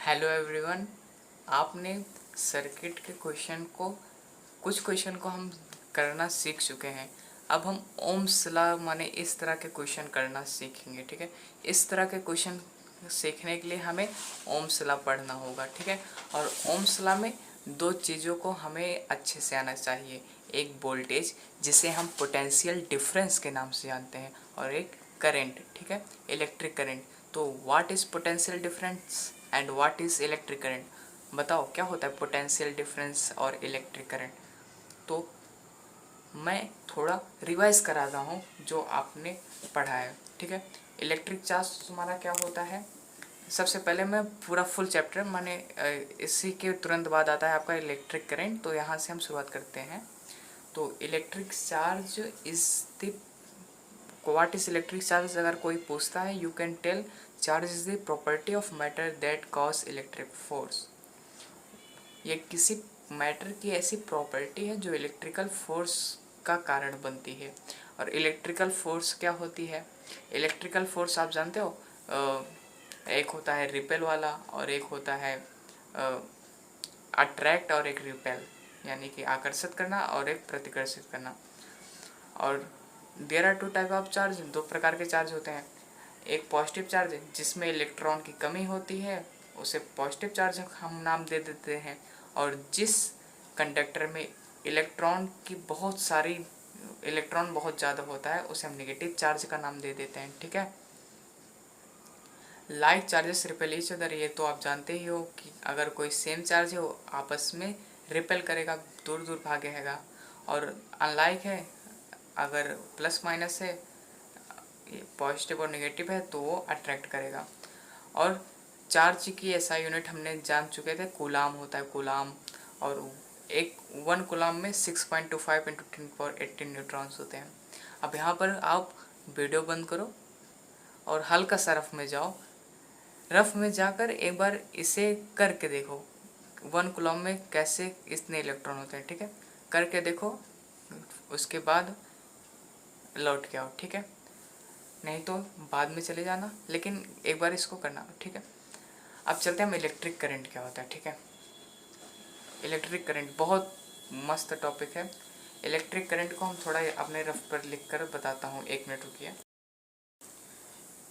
Hello everyone. आपने circuit के कुछ क्वेश्चन को हम करना सीख चुके हैं। अब हम ओम्स लॉ माने इस तरह के क्वेश्चन करना सीखेंगे। ठीक है, इस तरह के क्वेश्चन सीखने के लिए हमें ओम्स लॉ पढ़ना होगा। ठीक है, और ओम्स लॉ में दो चीज़ों को हमें अच्छे से आना चाहिए। एक वोल्टेज जिसे हम पोटेंशियल डिफरेंस के नाम से जानते हैं, और एक करंट। ठीक है, इलेक्ट्रिक करंट। तो what is potential difference and what is electric current? बताओ क्या होता है पोटेंशियल डिफरेंस और इलेक्ट्रिक करंट। तो मैं थोड़ा रिवाइज करा रहा हूँ जो आपने पढ़ा है। ठीक है, इलेक्ट्रिक चार्ज तुम्हारा क्या होता है। सबसे पहले मैं पूरा फुल चैप्टर माने इसी के तुरंत बाद आता है आपका इलेक्ट्रिक करंट। तो यहाँ से हम शुरुआत करते हैं। तो electric charge is the what is electric charge अगर कोई पूछता है, you can tell charge is the property of matter that cause electric force. ये किसी मैटर की ऐसी प्रॉपर्टी है जो इलेक्ट्रिकल फोर्स का कारण बनती है। और इलेक्ट्रिकल फोर्स क्या होती है? इलेक्ट्रिकल फोर्स आप जानते हो, एक होता है रिपेल वाला और एक होता है अट्रैक्ट और एक रिपेल, यानी कि आकर्षित करना और एक प्रतिकर्षित करना। और there are two type of charge, दो प्रकार के चार्ज होते हैं। एक पॉजिटिव चार्ज जिसमें इलेक्ट्रॉन की कमी होती है, उसे पॉजिटिव चार्ज हम नाम दे देते हैं। और जिस कंडक्टर में इलेक्ट्रॉन बहुत ज़्यादा होता है, उसे हम नेगेटिव चार्ज का नाम दे देते हैं। ठीक है, like charges repel each other, ये तो आप जानते ही हो कि अगर कोई सेम चार्ज है वो आपस में रिपेल करेगा, दूर दूर भागेगा। और अनलाइक है, अगर प्लस माइनस है, पॉजिटिव और नेगेटिव है, तो वो अट्रैक्ट करेगा। और चार्ज की ऐसा यूनिट हमने जान चुके थे, कूलाम होता है, कूलाम। और एक 1 कूलाम में 6.25 इंटू 10⁻18 न्यूट्रॉन्स होते हैं। अब यहाँ पर आप वीडियो बंद करो और हल्का सा रफ में जाओ। रफ में जाकर एक बार इसे करके देखो, 1 कूलम में कैसे इतने इलेक्ट्रॉन होते हैं। ठीक है, करके देखो, उसके बाद लौट के आओ। ठीक है, नहीं तो बाद में चले जाना, लेकिन एक बार इसको करना। ठीक है, अब चलते हैं हम इलेक्ट्रिक करंट क्या होता है। ठीक है, इलेक्ट्रिक करंट बहुत मस्त टॉपिक है। इलेक्ट्रिक करंट को हम थोड़ा अपने रफ पर लिख कर बताता हूँ, 1 मिनट रुकिए।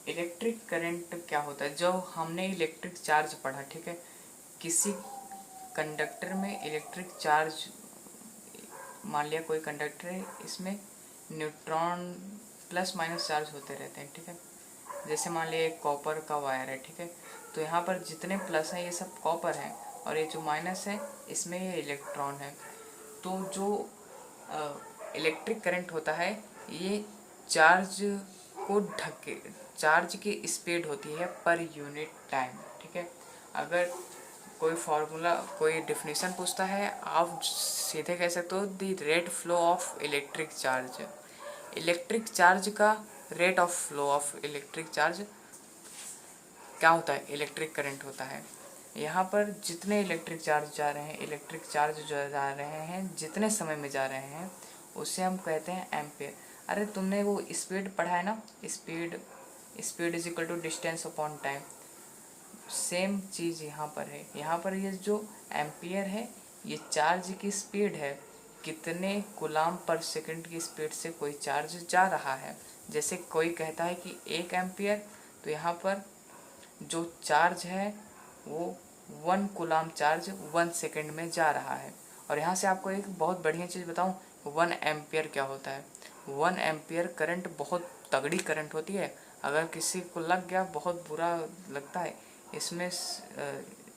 इलेक्ट्रिक करंट क्या होता है? जो हमने इलेक्ट्रिक चार्ज पढ़ा, ठीक है, किसी कंडक्टर में इलेक्ट्रिक चार्ज, मान लिया कोई कंडक्टर है, इसमें न्यूट्रॉन प्लस माइनस चार्ज होते रहते हैं। ठीक है, जैसे मान लिया एक कॉपर का वायर है। ठीक है, तो यहाँ पर जितने प्लस हैं ये सब कॉपर हैं, और ये जो माइनस है इसमें ये इलेक्ट्रॉन है। तो जो इलेक्ट्रिक करंट होता है, ये चार्ज को ढके, चार्ज की स्पीड होती है पर यूनिट टाइम। ठीक है, अगर कोई डेफिनेशन पूछता है, आप सीधे कह सकते हो the rate flow of electric charge. Electric charge का rate of flow of electric charge क्या होता है? इलेक्ट्रिक करंट होता है। यहाँ पर जितने इलेक्ट्रिक चार्ज जा रहे हैं, इलेक्ट्रिक चार्ज जो जा रहे हैं जितने समय में जा रहे हैं, उसे हम कहते हैं एम्पेयर। अरे तुमने वो स्पीड पढ़ा है ना, speed is equal to distance upon time. Same चीज़ यहाँ पर है। यहाँ पर ये जो एम्पियर है, ये चार्ज की स्पीड है, कितने कूलाम पर सेकंड की स्पीड से कोई चार्ज जा रहा है। जैसे कोई कहता है कि 1 एम्पियर, तो यहाँ पर जो चार्ज है वो 1 कूलाम चार्ज 1 सेकंड में जा रहा है। और यहाँ से आपको एक बहुत बढ़िया चीज़ बताऊँ, 1 एम्पियर क्या होता है? 1 एम्पियर करंट बहुत तगड़ी करंट होती है। अगर किसी को लग गया, बहुत बुरा लगता है। इसमें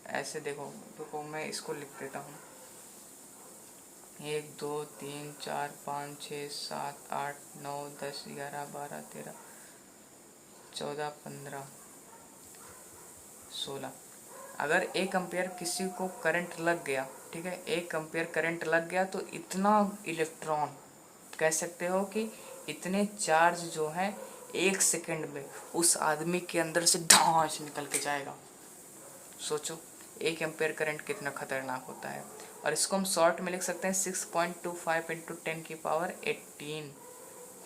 ऐसे देखो मैं इसको लिख देता हूँ, 1 2 3 4 5 6 7 8 9 10 11 12 13 14 15 16। अगर 1 एम्पियर किसी को करंट लग गया, ठीक है, 1 एम्पियर करंट लग गया, तो इतना इलेक्ट्रॉन, कह सकते हो कि इतने चार्ज जो है 1 सेकंड में उस आदमी के अंदर से ढांच निकल के जाएगा। सोचो 1 एम्पियर करंट कितना खतरनाक होता है। और इसको हम शॉर्ट में लिख सकते हैं 6.25 इंटू 10⁻18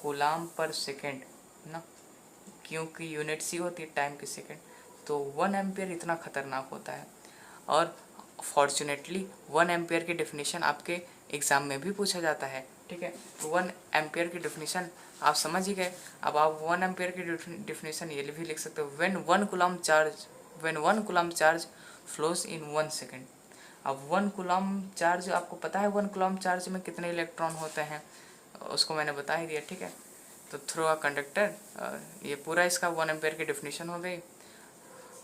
कूलाम पर सेकेंड ना, क्योंकि यूनिट सी होती है टाइम की सेकेंड। तो 1 एम्पियर इतना खतरनाक होता है। और फॉर्चुनेटली 1 एम्पियर की डेफिनेशन आपके एग्ज़ाम में भी पूछा जाता है, ठीक है। तो 1 एम्पियर की डेफिनेशन आप समझ ही गए। अब आप 1 एम्पियर की डेफिनेशन ये भी लिख सकते हो, when 1 coulomb charge flows in 1 second. अब 1 कूलम चार्ज, आपको पता है 1 कूलम चार्ज में कितने इलेक्ट्रॉन होते हैं, उसको मैंने बता ही दिया, ठीक है। तो थ्रू अ कंडक्टर, ये पूरा इसका 1 एम्पियर की डेफिनेशन हो गई।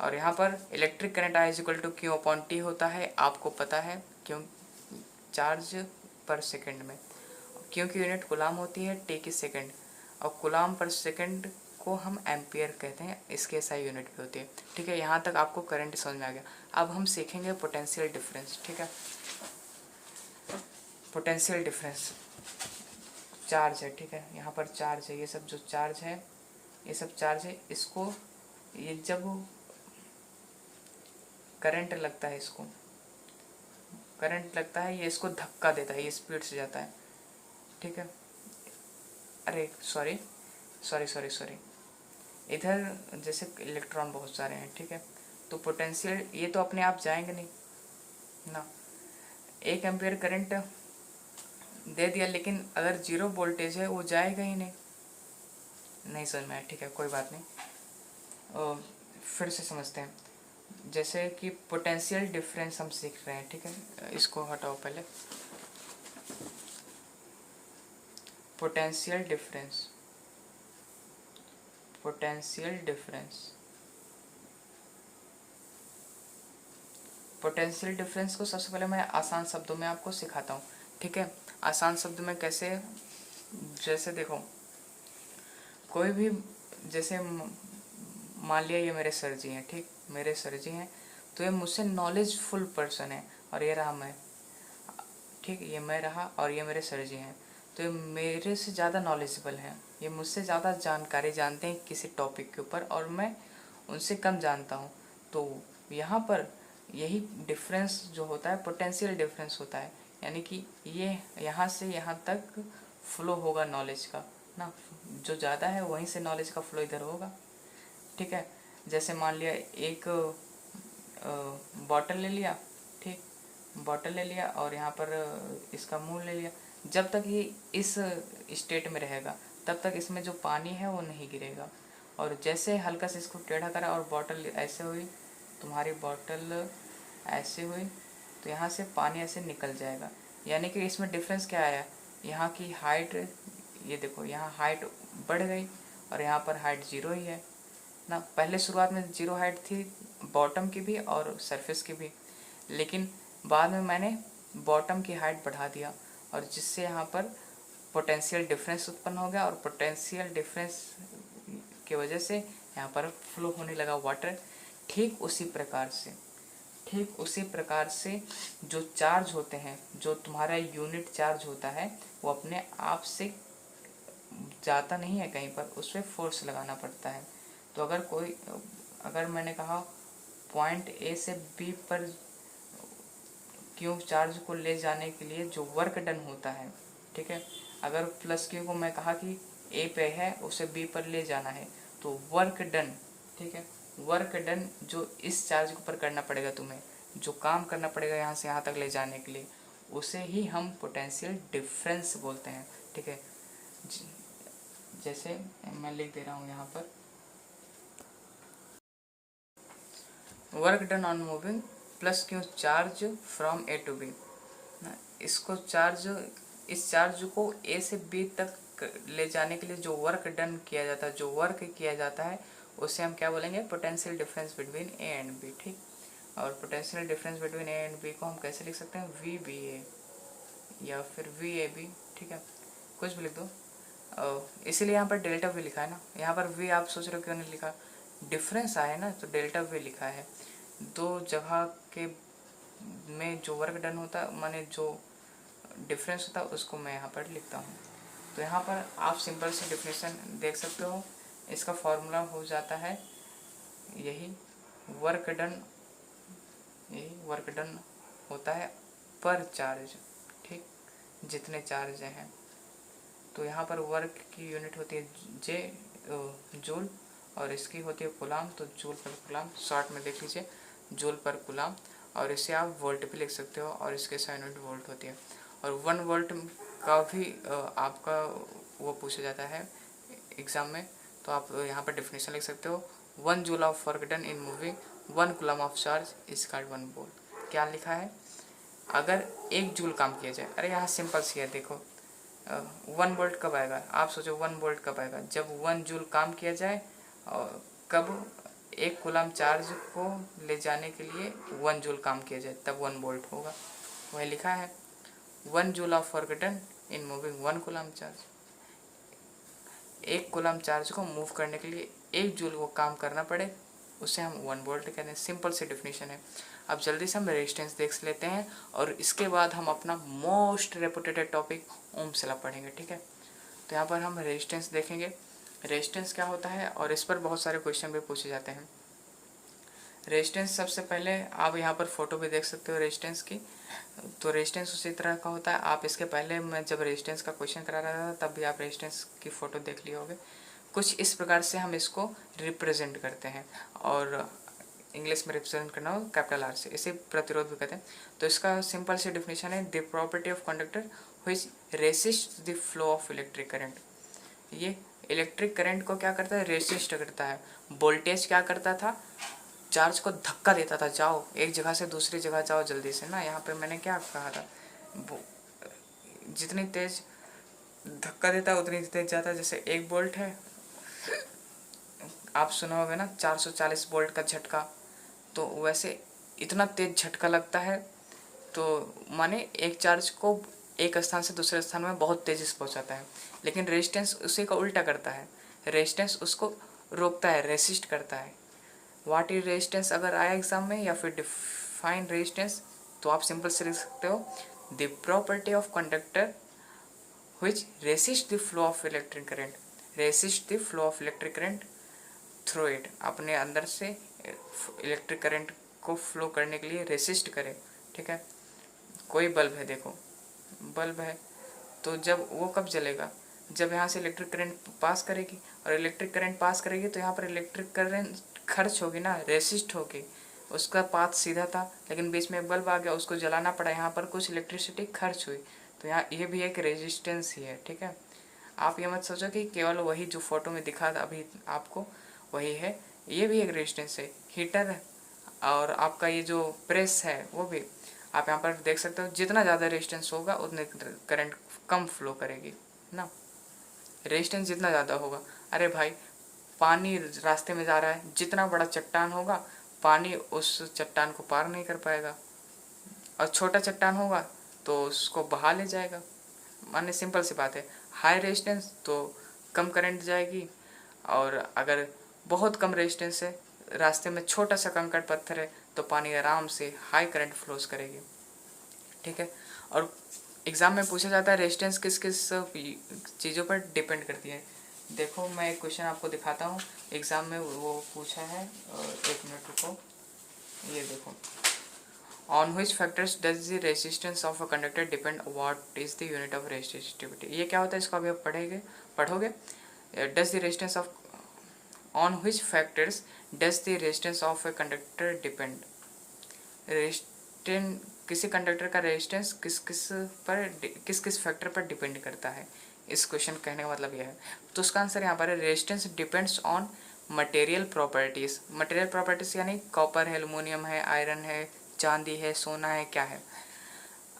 और यहाँ पर electric current I is equal to Q upon T होता है, आपको पता है, क्यों चार्ज पर सेकंड में, Q की यूनिट कूलाम होती है, T की सेकंड, और कूलाम पर सेकंड को हम एम्पियर कहते हैं, इसके SI यूनिट पे होती है, ठीक है। यहाँ तक आपको करंट समझ में आ गया। अब हम सीखेंगे पोटेंशियल डिफरेंस, ठीक है। पोटेंशियल डिफरेंस, चार्ज है, ठीक है, यहाँ पर चार्ज है, ये सब जो चार्ज है, ये सब चार्ज है, इसको ये जब करंट लगता है, इसको करंट लगता है, ये इसको धक्का देता है, ये स्पीड से जाता है, ठीक है। अरे सॉरी सॉरी सॉरी सॉरी इधर जैसे इलेक्ट्रॉन बहुत सारे हैं, ठीक है, तो पोटेंशियल ये तो अपने आप जाएंगे नहीं ना। 1 एम्पियर करंट दे दिया, लेकिन अगर 0 वोल्टेज है वो जाएगा ही नहीं समझ में आया, ठीक है, कोई बात नहीं। फिर से समझते हैं, जैसे कि पोटेंशियल डिफरेंस हम सीख रहे हैं, ठीक है। इसको हटाओ पहले, potential difference, potential difference, potential difference को सबसे पहले मैं आसान शब्दों में आपको सिखाता हूँ, ठीक है। आसान शब्द में कैसे, जैसे देखो, कोई भी, जैसे मान लिया ये मेरे सर जी हैं, ठीक, मेरे सर जी हैं, तो ये मुझसे नॉलेजफुल पर्सन है, और ये रहा मैं, ठीक, ये मैं रहा और ये मेरे सर जी हैं, तो ये मेरे से ज़्यादा नॉलेजेबल हैं, ये मुझसे ज़्यादा जानकारी जानते हैं किसी टॉपिक के ऊपर, और मैं उनसे कम जानता हूँ। तो यहाँ पर यही डिफरेंस जो होता है पोटेंशियल डिफरेंस होता है, यानी कि ये यहाँ से यहाँ तक फ्लो होगा नॉलेज का ना, जो ज़्यादा है वहीं से नॉलेज का फ्लो इधर होगा, ठीक है। जैसे मान लिया एक बॉटल ले लिया, ठीक, बॉटल ले लिया और यहाँ पर इसका मुंह ले लिया, जब तक ये इस स्टेट में रहेगा तब तक इसमें जो पानी है वो नहीं गिरेगा, और जैसे हल्का से इसको टेढ़ा करा और बॉटल ऐसे हुई, तुम्हारी बॉटल ऐसे हुई, तो यहाँ से पानी ऐसे निकल जाएगा। यानी कि इसमें डिफरेंस क्या आया, यहाँ की हाइट, ये देखो यहाँ हाइट बढ़ गई और यहाँ पर हाइट 0 ही है ना। पहले शुरुआत में 0 हाइट थी बॉटम की भी और सरफेस की भी, लेकिन बाद में मैंने बॉटम की हाइट बढ़ा दिया, और जिससे यहाँ पर पोटेंशियल डिफरेंस उत्पन्न हो गया, और पोटेंशियल डिफरेंस की वजह से यहाँ पर फ्लो होने लगा वाटर। ठीक उसी प्रकार से जो चार्ज होते हैं, जो तुम्हारा यूनिट चार्ज होता है, वो अपने आप से जाता नहीं है कहीं पर, उस पर फोर्स लगाना पड़ता है। तो अगर मैंने कहा पॉइंट ए से बी पर क्यू चार्ज को ले जाने के लिए जो वर्क डन होता है, ठीक है, अगर प्लस क्यू को मैं कहा कि ए पे है उसे बी पर ले जाना है, तो वर्क डन, ठीक है, वर्क डन जो इस चार्ज के ऊपर करना पड़ेगा, तुम्हें जो काम करना पड़ेगा यहाँ से यहाँ तक ले जाने के लिए, उसे ही हम पोटेंशियल डिफरेंस बोलते हैं, ठीक है। जैसे मैं लिख दे रहा हूँ यहाँ पर, work done on moving plus Q charge from A to B, इसको इस चार्ज को ए से बी तक ले जाने के लिए जो वर्क डन किया जाता है, जो वर्क किया जाता है, उसे हम क्या बोलेंगे, potential difference between A and B, ठीक। और potential difference between A and B को हम कैसे लिख सकते हैं, वी बी ए या फिर वी ए बी, ठीक है, कुछ भी लिख दो। इसीलिए यहाँ पर डेल्टा वी लिखा है ना, यहाँ पर वी आप सोच रहे हो क्यों नहीं लिखा, डिफरेंस आया ना, तो डेल्टा वी लिखा है। दो जगह के में जो वर्क डन होता है, माने जो डिफरेंस होता है, उसको मैं यहाँ पर लिखता हूँ। तो यहाँ पर आप सिंपल से डिफिनेशन देख सकते हो, इसका फॉर्मूला हो जाता है यही वर्क डन होता है पर चार्ज, ठीक, जितने चार्ज हैं। तो यहाँ पर वर्क की यूनिट होती है जूल, और इसकी होती है कूलाम, तो जूल पर कूलाम, शॉर्ट में देख लीजिए, जूल पर कूलाम। और इसे आप वोल्ट भी लिख सकते हो, और इसके 100 यूनिट वोल्ट होती है। और 1 वोल्ट का भी आपका वो पूछा जाता है एग्ज़ाम में, तो आप यहाँ पर डेफिनेशन लिख सकते हो, 1 joule of work done in moving 1 coulomb of charge is called 1 volt. क्या लिखा है, अगर 1 जूल काम किया जाए, अरे यहाँ सिंपल सी है, देखो 1 वोल्ट कब आएगा, आप सोचो 1 वोल्ट कब आएगा, जब 1 जूल काम किया जाए, और कब 1 कूलम चार्ज को ले जाने के लिए 1 जूल काम किया जाए, तब 1 वोल्ट होगा। वही लिखा है 1 joule of work done in moving 1 coulomb charge. 1 coulomb charge को मूव करने के लिए 1 जूल वो काम करना पड़े, उसे हम 1 वोल्ट कहते हैं। सिंपल सी डेफिनेशन है। अब जल्दी से हम रेजिस्टेंस देख लेते हैं, और इसके बाद हम अपना most reputed topic Ohm's law पढ़ेंगे, ठीक है। तो यहाँ पर हम रेजिस्टेंस देखेंगे, रेजिस्टेंस क्या होता है, और इस पर बहुत सारे क्वेश्चन भी पूछे जाते हैं। रेजिस्टेंस, सबसे पहले आप यहाँ पर फोटो भी देख सकते हो रेजिस्टेंस की। तो रेजिस्टेंस उसी तरह का होता है, आप इसके पहले मैं जब रेजिस्टेंस का क्वेश्चन करा रहा था तब भी आप रेजिस्टेंस की फ़ोटो देख लिए होंगे। कुछ इस प्रकार से हम इसको रिप्रेजेंट करते हैं, और इंग्लिश में रिप्रेजेंट करना हो कैपिटल आर से, इसे प्रतिरोध भी कहते हैं। तो इसका सिंपल सी डेफिनेशन है, the property of conductor which resist the flow of electric current. ये इलेक्ट्रिक करंट को क्या करता है, रेसिस्ट करता है। वोल्टेज क्या करता था, चार्ज को धक्का देता था, जाओ एक जगह से दूसरी जगह जाओ जल्दी से ना। यहाँ पे मैंने क्या कहा था, जितनी तेज धक्का देता है उतनी तेज जाता है। जैसे 1 वोल्ट है, आप सुना होगा ना 440 वोल्ट का झटका, तो वैसे इतना तेज झटका लगता है, तो माने एक चार्ज को एक स्थान से दूसरे स्थान में बहुत तेजी से पहुंचाता है। लेकिन रेजिस्टेंस उसी का उल्टा करता है, रेजिस्टेंस उसको रोकता है, रेसिस्ट करता है। व्हाट इज रेजिस्टेंस अगर आया एग्जाम में, या फिर डिफाइन रेजिस्टेंस, तो आप सिंपल से लिख सकते हो, the property of conductor which resist the flow of electric current, resist the flow of electric current through it, अपने अंदर से इलेक्ट्रिक करंट को फ्लो करने के लिए रेसिस्ट करे, ठीक है। कोई बल्ब है, देखो बल्ब है, तो जब वो कब जलेगा, जब यहाँ से इलेक्ट्रिक करंट पास करेगी, और इलेक्ट्रिक करंट पास करेगी तो यहाँ पर इलेक्ट्रिक करंट खर्च होगी ना, रेसिस्ट होगी। उसका पाथ सीधा था, लेकिन बीच में बल्ब आ गया, उसको जलाना पड़ा, यहाँ पर कुछ इलेक्ट्रिसिटी खर्च हुई, तो यहाँ ये भी एक रेजिस्टेंस ही है, ठीक है। आप ये मत सोचो कि केवल वही जो फोटो में दिखा था अभी आपको वही है, ये भी एक रेजिस्टेंस है। हीटर और आपका ये जो प्रेस है वो भी आप यहाँ पर देख सकते हो, जितना ज़्यादा रेजिस्टेंस होगा उतने करंट कम फ्लो करेगी ना, रेजिस्टेंस जितना ज़्यादा होगा। अरे भाई, पानी रास्ते में जा रहा है, जितना बड़ा चट्टान होगा पानी उस चट्टान को पार नहीं कर पाएगा, और छोटा चट्टान होगा तो उसको बहा ले जाएगा। माने सिंपल सी बात है, हाई रेजिस्टेंस तो कम करंट जाएगी, और अगर बहुत कम रेजिस्टेंस है, रास्ते में छोटा सा कंकड़ पत्थर है, तो पानी आराम से हाई करंट फ्लोज करेगी, ठीक है। और एग्ज़ाम में पूछा जाता है रेजिस्टेंस किस किस चीज़ों पर डिपेंड करती है। देखो मैं एक क्वेश्चन आपको दिखाता हूँ, एग्ज़ाम में वो पूछा है, एक मिनट रुको, ये देखो, on which factors does the resistance of a conductor depend, what is the unit of resistivity. ये क्या होता है, इसको अभी आप पढ़ोगे। Does the resistance of, on which factors does the resistance of a conductor depend. Resistance, किसी conductor का रेजिस्टेंस किस किस फैक्टर पर डिपेंड करता है, इस क्वेश्चन कहने का मतलब यह है। तो उसका आंसर यहाँ पर है, resistance depends on material properties. Material properties यानी कॉपर है, एल्युमिनियम है, आयरन है, चांदी है, सोना है, क्या है।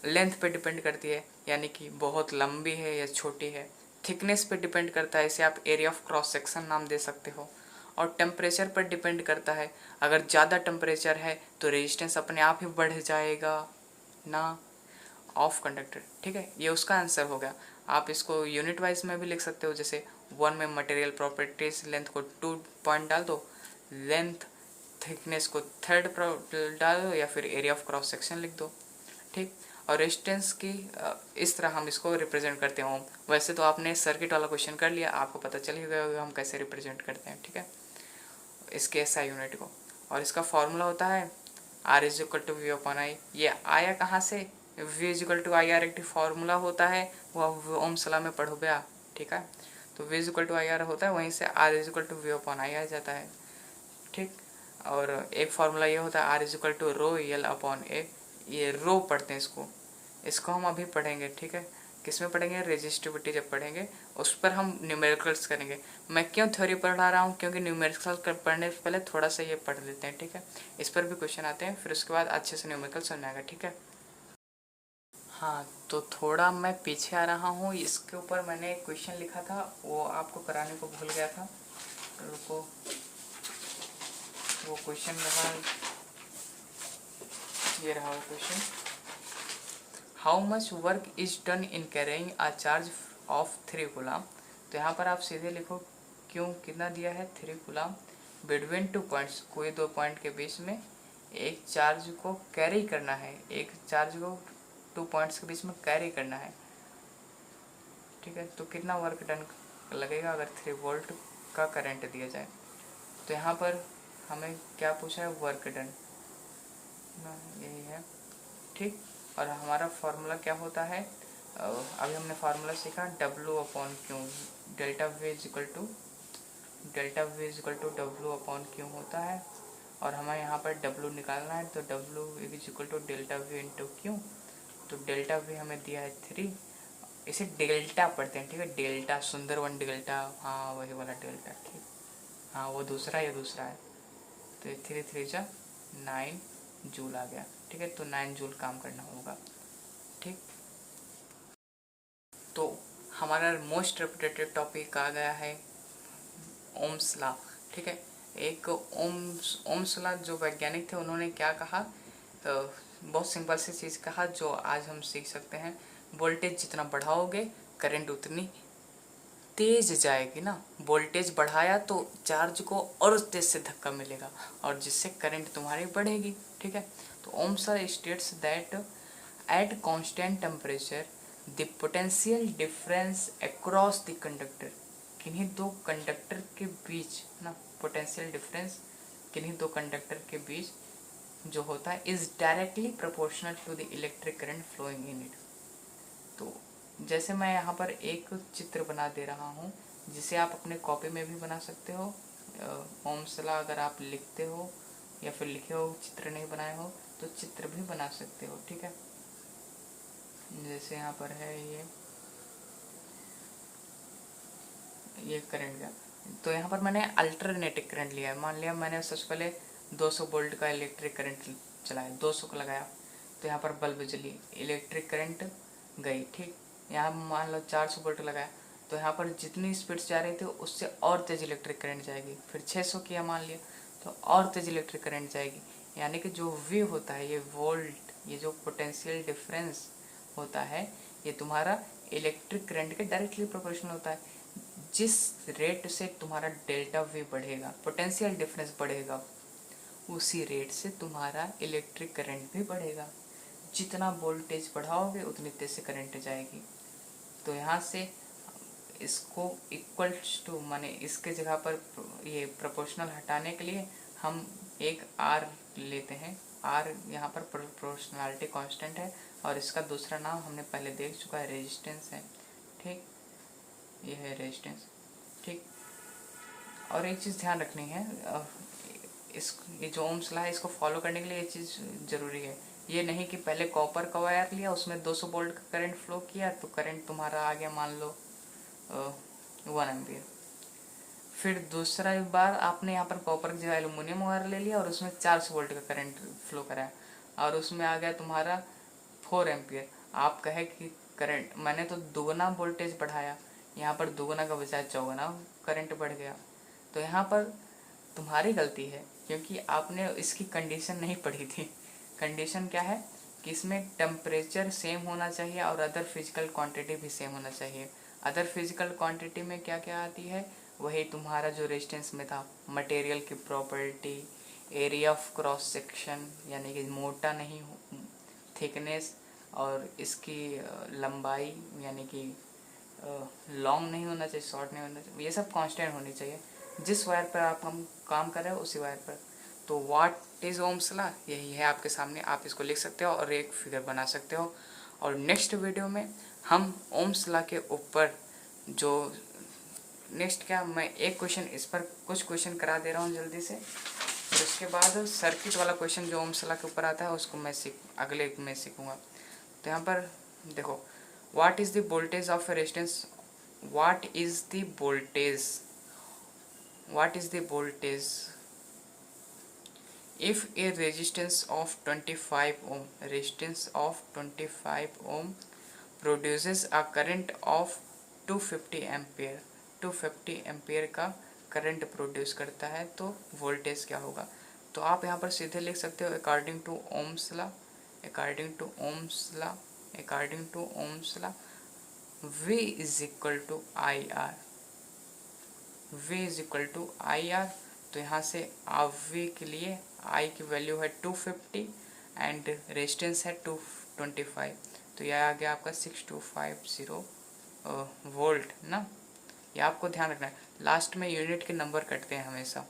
लेंथ पे डिपेंड करती है, यानी कि बहुत लंबी है या छोटी है। थिकनेस पे डिपेंड करता है, इसे आप एरिया ऑफ क्रॉस सेक्शन नाम दे सकते हो। और टेम्परेचर पर डिपेंड करता है, अगर ज़्यादा टेम्परेचर है तो रेजिस्टेंस अपने आप ही बढ़ जाएगा ना, ऑफ कंडक्टर, ठीक है। ये उसका आंसर हो गया। आप इसको यूनिट वाइज में भी लिख सकते हो, जैसे 1 में मटेरियल प्रॉपर्टीज, लेंथ को 2 पॉइंट डाल दो, लेंथ थिकनेस को 3rd डाल दो, या फिर एरिया ऑफ क्रॉस सेक्शन लिख दो, ठीक। और रेजिस्टेंस की इस तरह हम इसको रिप्रेजेंट करते हैं। वैसे तो आपने सर्किट वाला क्वेश्चन कर लिया, आपको पता चल ही गया होगा हम कैसे रिप्रेजेंट करते हैं, ठीक है, इसके एसआई यूनिट को। और इसका फॉर्मूला होता है R is equal to V upon I. ये आया कहाँ से, V is equal to I R एक फॉर्मूला होता है, वो ओम्स लॉ में पढ़ो गया, ठीक है। तो V is equal to I R होता है, वहीं से R is equal to V upon I आ जाता है, ठीक। और एक फार्मूला ये होता है R is equal to rho L upon A, ये रो पढ़ते हैं इसको हम अभी पढ़ेंगे, ठीक है। किस में पढ़ेंगे? रेजिस्टिविटी जब पढ़ेंगे उस पर हम न्यूमेरिकल्स करेंगे। मैं क्यों थ्योरी पढ़ा रहा हूँ? क्योंकि न्यूमेरिकल्स पढ़ने से पहले थोड़ा सा ये पढ़ लेते हैं, ठीक है। इस पर भी क्वेश्चन आते हैं, फिर उसके बाद अच्छे से न्यूमेरिकल समझ आएगा, ठीक है। हाँ, तो थोड़ा मैं पीछे आ रहा हूँ, इसके ऊपर मैंने एक क्वेश्चन लिखा था, वो आपको कराने को भूल गया था। रुको, वो क्वेश्चन रहा, ये रहा वो question. How much work is done in carrying a charge of 3 coulomb. तो यहाँ पर आप सीधे लिखो क्यों कितना दिया है 3 कूलम बिटवीन 2 पॉइंट्स, कोई 2 पॉइंट के बीच में एक चार्ज को कैरी करना है, एक चार्ज को 2 पॉइंट्स के बीच में कैरी करना है, ठीक है। तो कितना वर्क डन लगेगा अगर 3 वोल्ट का करंट दिया जाए। तो यहाँ पर हमें क्या पूछा है? वर्क डन, यही है, ठीक। और हमारा फार्मूला क्या होता है? अभी हमने फार्मूला सीखा W upon Q, delta V is equal to W upon Q होता है। और हमें यहाँ पर W निकालना है, तो W is equal to delta V into Q. तो डेल्टा V हमें दिया है 3, इसे डेल्टा पढ़ते हैं, ठीक है। डेल्टा सुंदरवन डेल्टा, हाँ वही वाला डेल्टा, ठीक। हाँ वो दूसरा, ये दूसरा है। तो 3 3 जा 9 जूल आ गया, ठीक है। तो 9 जूल काम करना होगा, ठीक। तो हमारा मोस्ट रिपीटेटेड टॉपिक आ गया है ओम्स लॉ, ठीक है। एक ओम्स लॉ जो वैज्ञानिक थे उन्होंने क्या कहा? बहुत सिंपल सी चीज़ कहा जो आज हम सीख सकते हैं। वोल्टेज जितना बढ़ाओगे करंट उतनी तेज जाएगी ना। वोल्टेज बढ़ाया तो चार्ज को और तेज से धक्का मिलेगा और जिससे करंट तुम्हारी बढ़ेगी, ठीक है। तो Ohm's law states that at constant temperature the potential difference across the conductor, किन्हीं दो कंडक्टर के बीच ना, पोटेंशियल डिफरेंस किन्हीं दो कंडक्टर के बीच जो होता है is directly proportional to the electric current flowing in it. तो जैसे मैं यहाँ पर एक चित्र बना दे रहा हूँ, जिसे आप अपने कॉपी में भी बना सकते हो। ओम्स लॉ अगर आप लिखते हो या फिर लिखे हो, चित्र नहीं बनाए हो तो चित्र भी बना सकते हो, ठीक है। जैसे यहाँ पर है ये करंट का, तो यहाँ पर मैंने अल्टरनेटिव करंट लिया है। मान लिया मैंने सबसे पहले 200 वोल्ट का इलेक्ट्रिक करंट चलाया, 200 का लगाया, तो यहाँ पर बल्ब जली, इलेक्ट्रिक करंट गई, ठीक। यहाँ मान लो 400 वोल्ट लगाया, तो यहाँ पर जितनी स्पीड से जा रही थी उससे और तेज इलेक्ट्रिक करंट जाएगी। फिर 600 किया मान लिया, तो और तेज इलेक्ट्रिक करंट जाएगी। यानी कि जो V होता है, ये वोल्ट, ये जो पोटेंशियल डिफरेंस होता है, ये तुम्हारा इलेक्ट्रिक करंट के डायरेक्टली प्रोपोर्शनल होता है। जिस रेट से तुम्हारा डेल्टा V बढ़ेगा, पोटेंशियल डिफरेंस बढ़ेगा, उसी रेट से तुम्हारा इलेक्ट्रिक करंट भी बढ़ेगा। जितना वोल्टेज बढ़ाओगे उतनी तेज से करंट जाएगी। तो यहाँ से इसको इक्वल्स टू, माने इसके जगह पर ये प्रोपोर्शनल हटाने के लिए हम एक R लेते हैं। R यहाँ पर प्रोपोर्शनलिटी कांस्टेंट है और इसका दूसरा नाम हमने पहले देख चुका है, रेजिस्टेंस है, ठीक। ये है रेजिस्टेंस, ठीक। और एक चीज़ ध्यान रखनी है, ये जो ओम्स लॉ है इसको फॉलो करने के लिए ये चीज़ ज़रूरी है। ये नहीं कि पहले कॉपर का वायर लिया, उसमें 200 वोल्ट का करंट फ्लो किया तो करंट तुम्हारा आ गया मान लो 1 एम्पियर। फिर दूसरा बार आपने यहाँ पर कॉपर की जगह एल्यूमिनियम वायर ले लिया और उसमें 400 वोल्ट का करंट फ्लो कराया और उसमें आ गया तुम्हारा 4 एम्पियर। आप कहे कि करंट मैंने तो दोगुना वोल्टेज बढ़ाया, यहाँ पर दोगुना का बजाय चौगुना करंट बढ़ गया। तो यहाँ पर तुम्हारी गलती है क्योंकि आपने इसकी कंडीशन नहीं पढ़ी थी। कंडीशन क्या है कि इसमें टेम्परेचर सेम होना चाहिए और अदर फिजिकल क्वांटिटी भी सेम होना चाहिए। अदर फिजिकल क्वांटिटी में क्या क्या आती है? वही तुम्हारा जो रेजिस्टेंस में था, मटेरियल की property, area of cross section यानी कि मोटा नहीं, थिकनेस, और इसकी लंबाई यानी कि लॉन्ग नहीं होना चाहिए, शॉर्ट नहीं होना चाहिए, ये सब कांस्टेंट होनी चाहिए। जिस वायर पर आप हम काम कर रहे हो उसी वायर पर। तो व्हाट इज ओम्स लॉ, यही है आपके सामने, आप इसको लिख सकते हो और एक फिगर बना सकते हो। और नेक्स्ट वीडियो में हम ओम्स लॉ के ऊपर जो नेक्स्ट क्या, मैं एक क्वेश्चन इस पर कुछ क्वेश्चन करा दे रहा हूँ जल्दी से। उसके बाद सर्किट वाला क्वेश्चन जो ओम्स लॉ के ऊपर आता है उसको मैं अगले में सीखूंगा। तो यहाँ पर देखो, what is the voltage of resistance, what is the voltage if a resistance of 25 ohm produces a current of 250 ampere, 250 ampere का करंट प्रोड्यूस करता है तो वोल्टेज क्या होगा। तो आप यहाँ पर सीधे लिख सकते हो according to Ohm's law V is equal to I R. तो यहाँ से आप V के लिए I की वैल्यू है 250 एंड रेजिस्टेंस है 225, तो यह आ गया आपका 6250 वोल्ट ना। ये आपको ध्यान रखना है, लास्ट में यूनिट के नंबर कटते हैं हमेशा,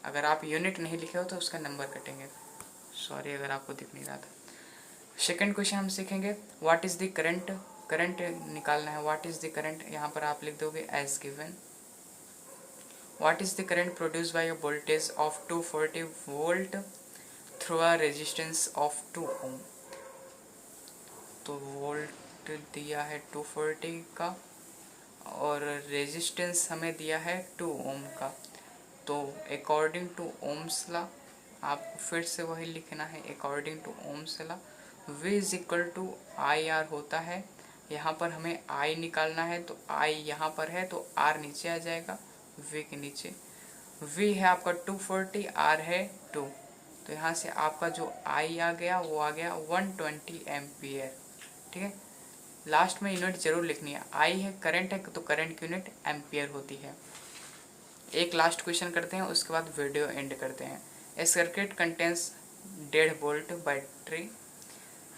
अगर आप यूनिट नहीं लिखे हो तो उसका नंबर कटेंगे। सॉरी अगर आपको दिख नहीं रहा था। सेकेंड क्वेश्चन हम सीखेंगे what is the current, current निकालना है। व्हाट इज द करंट, यहाँ पर आप लिख दोगे as given. What is the current produced by a voltage of 240 volt through a resistance of 2 ohm? तो वोल्ट दिया है 240 का और रेजिस्टेंस हमें दिया है 2 ओम का। तो अकॉर्डिंग टू ओम्स लॉ आपको फिर से वही लिखना है, according to Ohm's law V is equal to I R होता है। यहाँ पर हमें I निकालना है, तो I यहाँ पर है तो R नीचे आ जाएगा V के नीचे। V है आपका 240, R है 2, तो यहाँ से आपका जो I आ गया वो आ गया 120 एम्पियर। ठीक है, लास्ट में यूनिट जरूर लिखनी है, I है करंट है तो करंट की यूनिट एम्पियर होती है। एक लास्ट क्वेश्चन करते हैं उसके बाद वीडियो एंड करते हैं। ए सर्किट कंटेंस 1.5 वोल्ट बैटरी,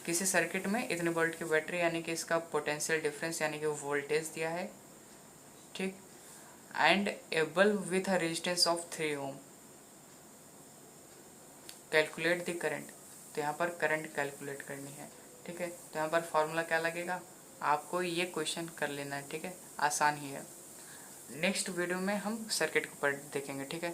किसी सर्किट में इतने वोल्ट की बैटरी यानी कि इसका पोटेंशियल डिफरेंस यानी कि वोल्टेज दिया है, ठीक, and a bulb with a resistance of 3 ohm, calculate the current. तो यहाँ पर करंट कैलकुलेट करनी है, ठीक है। तो यहाँ पर फॉर्मूला क्या लगेगा, आपको ये क्वेश्चन कर लेना है, ठीक है, आसान ही है। नेक्स्ट वीडियो में हम सर्किट को देखेंगे, ठीक है।